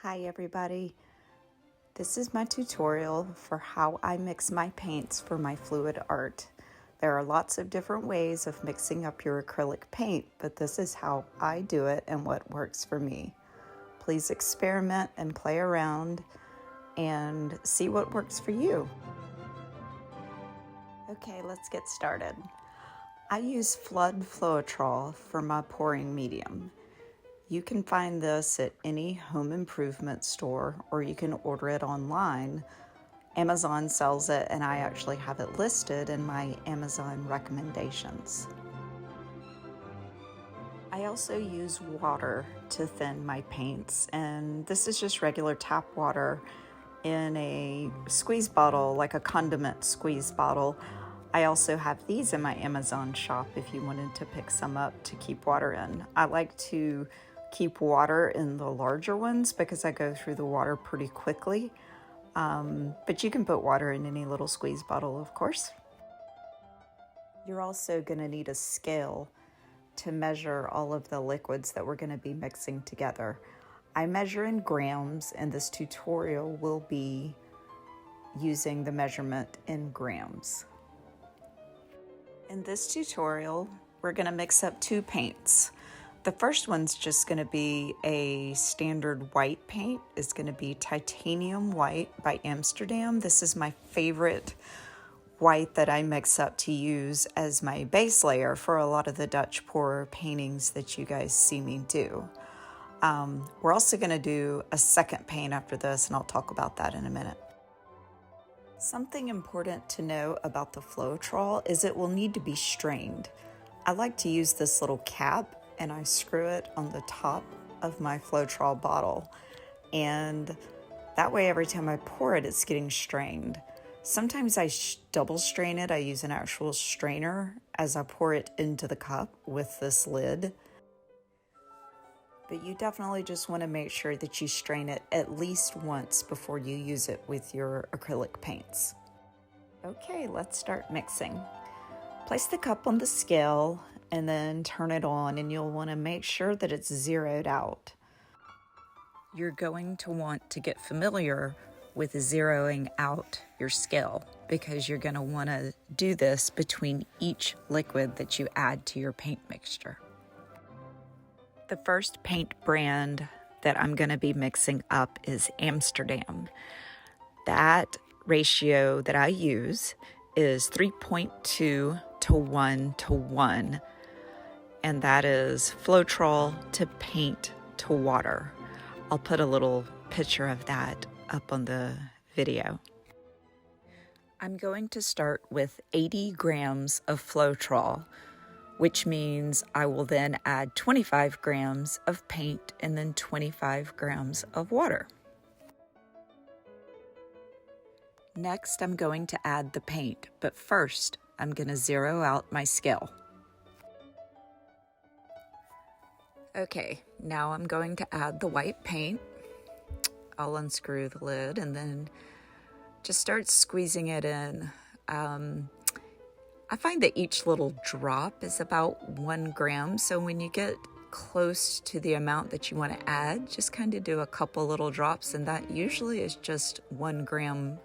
Hi everybody, this is my tutorial for how I mix my paints for my fluid art. There are lots of different ways of mixing up your acrylic paint, but this is how I do it and what works for me. Please experiment and play around and see what works for you. Okay, let's get started. I use Flood Floetrol for my pouring medium. You can find this at any home improvement store or you can order it online. Amazon sells it and I actually have it listed in my Amazon recommendations. I also use water to thin my paints, and this is just regular tap water in a squeeze bottle, like a condiment squeeze bottle. I also have these in my Amazon shop if you wanted to pick some up to keep water in. I like to keep water in the larger ones because I go through the water pretty quickly. But you can put water in any little squeeze bottle, of course. You're also going to need a scale to measure all of the liquids that we're going to be mixing together. I measure in grams, and this tutorial will be using the measurement in grams. In this tutorial, we're going to mix up two paints. The first one's just going to be a standard white paint. It's going to be Titanium White by Amsterdam. This is my favorite white that I mix up to use as my base layer for a lot of the Dutch pour paintings that you guys see me do. We're also going to do a second paint after this, and I'll talk about that in a minute. Something important to know about the Floetrol is it will need to be strained. I like to use this little cap and I screw it on the top of my Floetrol bottle, and that way every time I pour it, it's getting strained. Sometimes I double strain it. I use an actual strainer as I pour it into the cup with this lid. But you definitely just want to make sure that you strain it at least once before you use it with your acrylic paints. Okay, let's start mixing. Place the cup on the scale and then turn it on, and you'll want to make sure that it's zeroed out. You're going to want to get familiar with zeroing out your scale because you're going to want to do this between each liquid that you add to your paint mixture. The first paint brand that I'm going to be mixing up is Amsterdam. That ratio that I use is 3.2 to 1 to 1, and that is Floetrol to paint to water. I'll put a little picture of that up on the video. I'm going to start with 80 grams of Floetrol, which means I will then add 25 grams of paint and then 25 grams of water. Next, I'm going to add the paint, but first, I'm going to zero out my scale. Okay, now I'm going to add the white paint. I'll unscrew the lid and then just start squeezing it in. I find that each little drop is about 1 gram, so when you get close to the amount that you want to add, just kind of do a couple little drops, and that usually is just 1 gram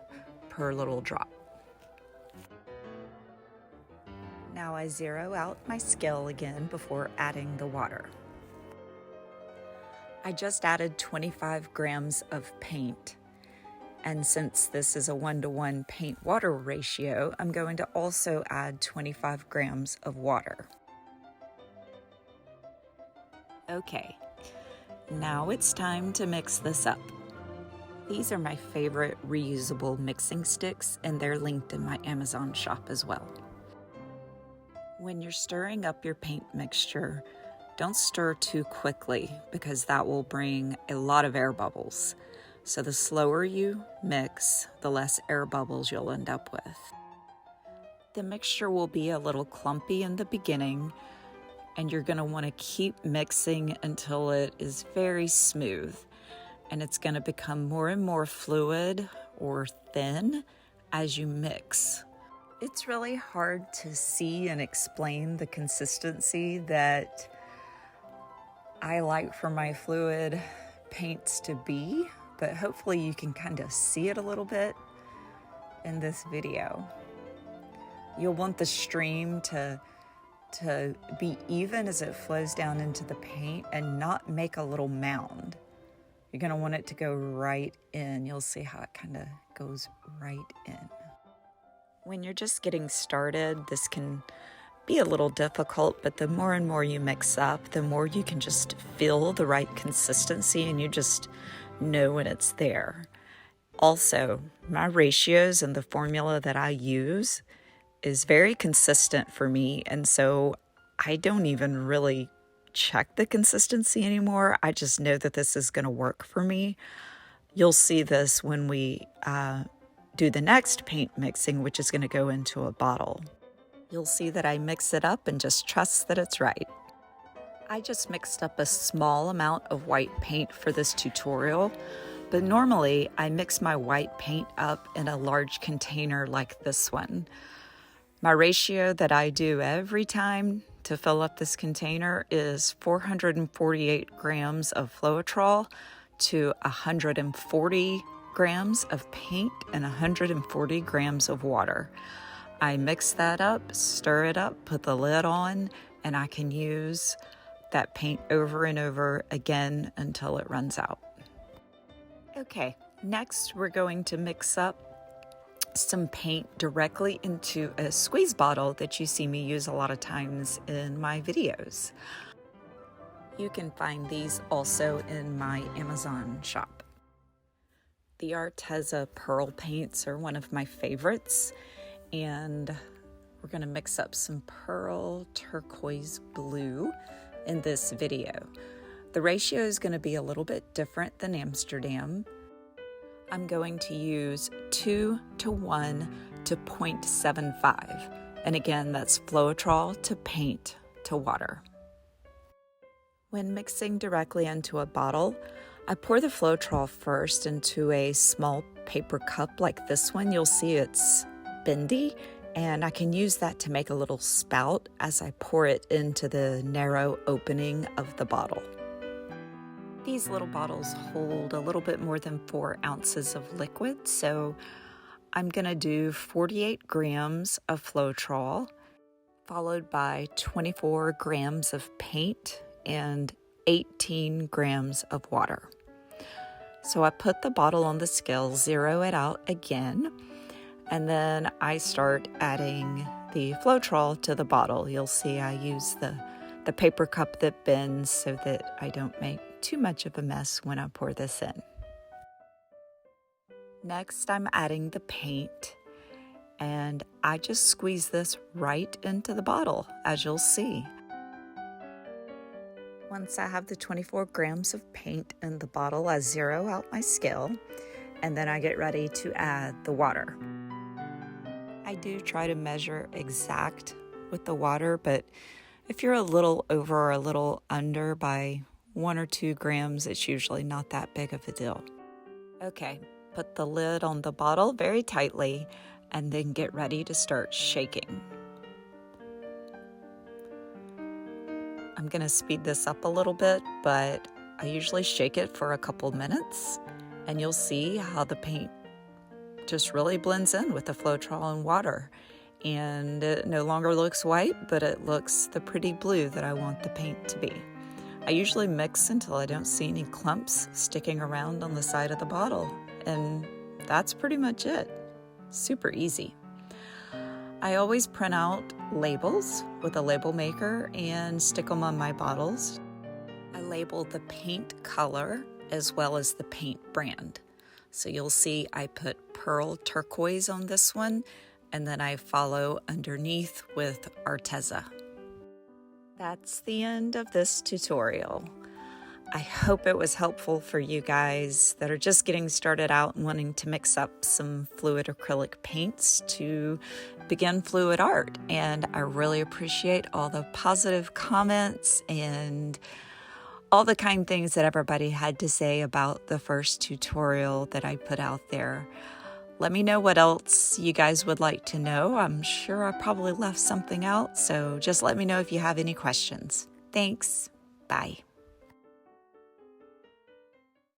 per little drop. Now I zero out my scale again before adding the water. I just added 25 grams of paint. And since this is a 1-to-1 paint-water ratio, I'm going to also add 25 grams of water. Okay, now it's time to mix this up. These are my favorite reusable mixing sticks, and they're linked in my Amazon shop as well. When you're stirring up your paint mixture, don't stir too quickly because that will bring a lot of air bubbles. So the slower you mix, the less air bubbles you'll end up with. The mixture will be a little clumpy in the beginning, and you're going to want to keep mixing until it is very smooth. And it's going to become more and more fluid or thin as you mix. It's really hard to see and explain the consistency that I like for my fluid paints to be, but hopefully you can kind of see it a little bit in this video. You'll want the stream to be even as it flows down into the paint and not make a little mound. You're going to want it to go right in. You'll see how it kind of goes right in. When you're just getting started, this can be a little difficult, but the more and more you mix up, the more you can just feel the right consistency and you just know when it's there. Also, my ratios and the formula that I use is very consistent for me, and so I don't even really check the consistency anymore. I just know that this is going to work for me. You'll see this when we do the next paint mixing, which is going to go into a bottle. You'll see that I mix it up and just trust that it's right. I just mixed up a small amount of white paint for this tutorial, but normally I mix my white paint up in a large container like this one. My ratio that I do every time to fill up this container is 448 grams of Floetrol to 140 grams of paint and 140 grams of water. I mix that up, stir it up, put the lid on, and I can use that paint over and over again until it runs out. Okay, next we're going to mix up some paint directly into a squeeze bottle that you see me use a lot of times in my videos. You can find these also in my Amazon shop. The Arteza Pearl paints are one of my favorites, and we're going to mix up some pearl turquoise blue in this video. The ratio is going to be a little bit different than Amsterdam. I'm going to use 2 to 1 to 0.75. And again, that's Floetrol to paint to water. When mixing directly into a bottle, I pour the Floetrol first into a small paper cup like this one. You'll see it's bendy, and I can use that to make a little spout as I pour it into the narrow opening of the bottle. These little bottles hold a little bit more than 4 ounces of liquid, so I'm going to do 48 grams of Floetrol, followed by 24 grams of paint and 18 grams of water. So I put the bottle on the scale, zero it out again, and then I start adding the Floetrol to the bottle. You'll see I use the paper cup that bends so that I don't make too much of a mess when I pour this in. Next, I'm adding the paint, and I just squeeze this right into the bottle, as you'll see. Once I have the 24 grams of paint in the bottle, I zero out my scale, and then I get ready to add the water. I do try to measure exact with the water, but if you're a little over or a little under by 1 or 2 grams, it's usually not that big of a deal. Okay, put the lid on the bottle very tightly and then get ready to start shaking. I'm going to speed this up a little bit, but I usually shake it for a couple minutes, and you'll see how the paint just really blends in with the Floetrol and water. And it no longer looks white, but it looks the pretty blue that I want the paint to be. I usually mix until I don't see any clumps sticking around on the side of the bottle, and that's pretty much it. Super easy. I always print out labels with a label maker and stick them on my bottles. I label the paint color as well as the paint brand. So you'll see I put pearl turquoise on this one, and then I follow underneath with Arteza. That's the end of this tutorial. I hope it was helpful for you guys that are just getting started out and wanting to mix up some fluid acrylic paints to begin fluid art. And I really appreciate all the positive comments and all the kind things that everybody had to say about the first tutorial that I put out there. Let me know what else you guys would like to know. I'm sure I probably left something out, so just let me know if you have any questions. Thanks. Bye.